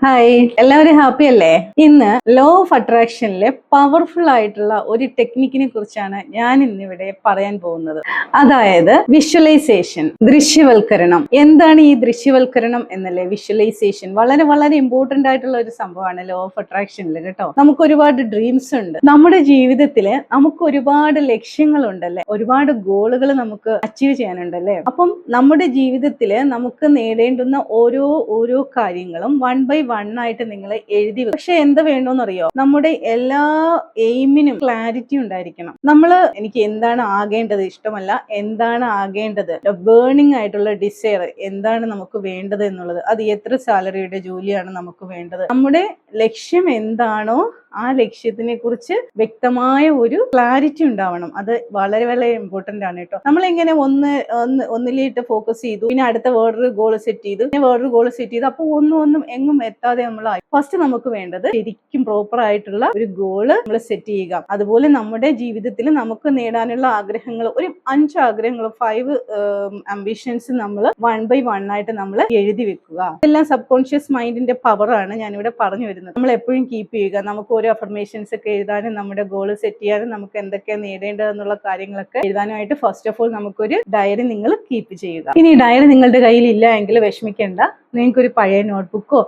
Hi, എല്ലാവരും happy അല്ലേ? ഇന്ന് ലോ ഓഫ് അട്രാക്ഷനിലെ പവർഫുൾ ആയിട്ടുള്ള ഒരു ടെക്നിക്കിനെ കുറിച്ചാണ് ഞാൻ ഇന്നിവിടെ പറയാൻ പോകുന്നത്. അതായത് വിഷ്വലൈസേഷൻ, ദൃശ്യവൽക്കരണം. എന്താണ് ഈ ദൃശ്യവൽക്കരണം എന്നല്ലേ? വിഷ്വലൈസേഷൻ വളരെ വളരെ ഇമ്പോർട്ടന്റ് ആയിട്ടുള്ള ഒരു സംഭവമാണ് ലോ ഓഫ് അട്രാക്ഷനിൽ കേട്ടോ. നമുക്ക് ഒരുപാട് ഡ്രീംസ് ഉണ്ട്. നമ്മുടെ ജീവിതത്തിൽ നമുക്ക് ഒരുപാട് ലക്ഷ്യങ്ങളുണ്ടല്ലേ, ഒരുപാട് ഗോളുകൾ നമുക്ക് അച്ചീവ് ചെയ്യാനുണ്ടല്ലേ. അപ്പം നമ്മുടെ ജീവിതത്തിൽ നമുക്ക് നേടേണ്ടുന്ന ഓരോ കാര്യങ്ങളും വൺ ബൈ വൺ ആയിട്ട് നിങ്ങൾ എഴുതി. പക്ഷെ എന്ത് വേണ്ടോന്നറിയോ? നമ്മുടെ എല്ലാ എയിമിനും ക്ലാരിറ്റി ഉണ്ടായിരിക്കണം. എനിക്ക് എന്താണ് ആകേണ്ടത് ഇഷ്ടമല്ല, എന്താണ് ആകേണ്ടത് ബേണിംഗ് ആയിട്ടുള്ള ഡിസയർ, എന്താണ് നമുക്ക് വേണ്ടത് എന്നുള്ളത്, അത് എത്ര സാലറിയുടെ ജോലിയാണ് നമുക്ക് വേണ്ടത്, നമ്മുടെ ലക്ഷ്യം എന്താണോ ആ ലക്ഷ്യത്തിനെ കുറിച്ച് വ്യക്തമായ ഒരു ക്ലാരിറ്റി ഉണ്ടാവണം. അത് വളരെ വളരെ ഇമ്പോർട്ടന്റ് ആണ് കേട്ടോ. നമ്മളിങ്ങനെ ഒന്നിലേക്ക് ഫോക്കസ് ചെയ്തു, പിന്നെ അടുത്ത വേറൊരു ഗോൾ സെറ്റ് ചെയ്തു, പിന്നെ വേറൊരു ഗോൾ സെറ്റ് ചെയ്തു, അപ്പൊ ഒന്നും എങ്ങും എത്താതെ നമ്മളായി. ഫസ്റ്റ് നമുക്ക് വേണ്ടത് ശരിക്കും പ്രോപ്പർ ആയിട്ടുള്ള ഒരു ഗോള് നമ്മൾ സെറ്റ് ചെയ്യുക. അതുപോലെ നമ്മുടെ ജീവിതത്തിൽ നമുക്ക് നേടാനുള്ള ആഗ്രഹങ്ങൾ, ഒരു 5 ആഗ്രഹങ്ങൾ, 5 അംബിഷൻസ് നമ്മൾ വൺ ബൈ വൺ ആയിട്ട് നമ്മൾ എഴുതി വെക്കുക. ഇതെല്ലാം സബ് കോൺഷ്യസ് മൈൻഡിന്റെ പവറാണ് ഞാനിവിടെ പറഞ്ഞു വരുന്നത്. നമ്മൾ എപ്പോഴും കീപ്പ് ചെയ്യുക. നമുക്ക് ഓരോ അഫർമേഷൻസ് ഒക്കെ എഴുതാനും നമ്മുടെ ഗോൾ സെറ്റ് ചെയ്യാനും നമുക്ക് എന്തൊക്കെയാണ് നേടേണ്ടതെന്നുള്ള കാര്യങ്ങളൊക്കെ എഴുതാനുമായിട്ട് ഫസ്റ്റ് ഓഫ് ഓൾ നമുക്കൊരു ഡയറി നിങ്ങൾ കീപ്പ് ചെയ്യുക. ഇനി ഡയറി നിങ്ങളുടെ കയ്യിൽ ഇല്ല എങ്കിൽ വിഷമിക്കേണ്ട. നിങ്ങൾക്കൊരു പഴയ നോട്ട്ബുക്കോ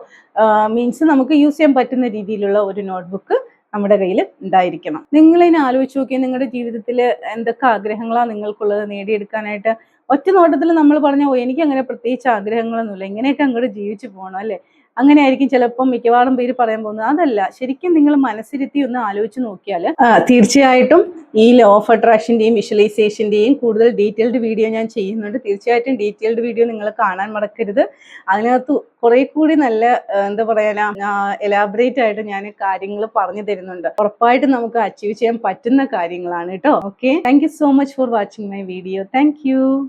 മീൻസ് നമുക്ക് യൂസ് ചെയ്യാൻ പറ്റുന്ന രീതിയിലുള്ള ഒരു നോട്ട്ബുക്ക് നമ്മുടെ കയ്യിൽ ഉണ്ടായിരിക്കണം. നിങ്ങളിനെ ആലോചിച്ച് നോക്കിയാൽ നിങ്ങളുടെ ജീവിതത്തിൽ എന്തൊക്കെ ആഗ്രഹങ്ങളാണ് നിങ്ങൾക്കുള്ളത് നേടിയെടുക്കാനായിട്ട്. ഒറ്റ നോട്ടത്തിൽ നമ്മൾ പറഞ്ഞ എനിക്ക് അങ്ങനെ പ്രത്യേകിച്ച് ആഗ്രഹങ്ങളൊന്നുമില്ല, ഇങ്ങനെയൊക്കെ അങ്ങോട്ട് ജീവിച്ചു പോകണം അല്ലേ, അങ്ങനെ ആയിരിക്കും ചിലപ്പം മിക്കവാറും പേര് പറയാൻ പോകുന്നത്. അതല്ല, ശരിക്കും നിങ്ങൾ മനസ്സിരുത്തി ഒന്ന് ആലോചിച്ച് നോക്കിയാൽ തീർച്ചയായിട്ടും ഈ ലോ ഓഫ് അട്രാക്ഷന്റെയും വിഷ്വലൈസേഷന്റെയും കൂടുതൽ ഡീറ്റെയിൽഡ് വീഡിയോ ഞാൻ ചെയ്യുന്നുണ്ട്. തീർച്ചയായിട്ടും ഡീറ്റെയിൽഡ് വീഡിയോ നിങ്ങൾ കാണാൻ മറക്കരുത്. അതിനകത്ത് കുറെ കൂടി നല്ല എന്താ പറയാ എലാബറേറ്റ് ആയിട്ട് ഞാൻ കാര്യങ്ങൾ പറഞ്ഞു തരുന്നുണ്ട്. ഉറപ്പായിട്ടും നമുക്ക് അച്ചീവ് ചെയ്യാൻ പറ്റുന്ന കാര്യങ്ങളാണ് കേട്ടോ. Okay, thank you so much for watching my video. Thank you.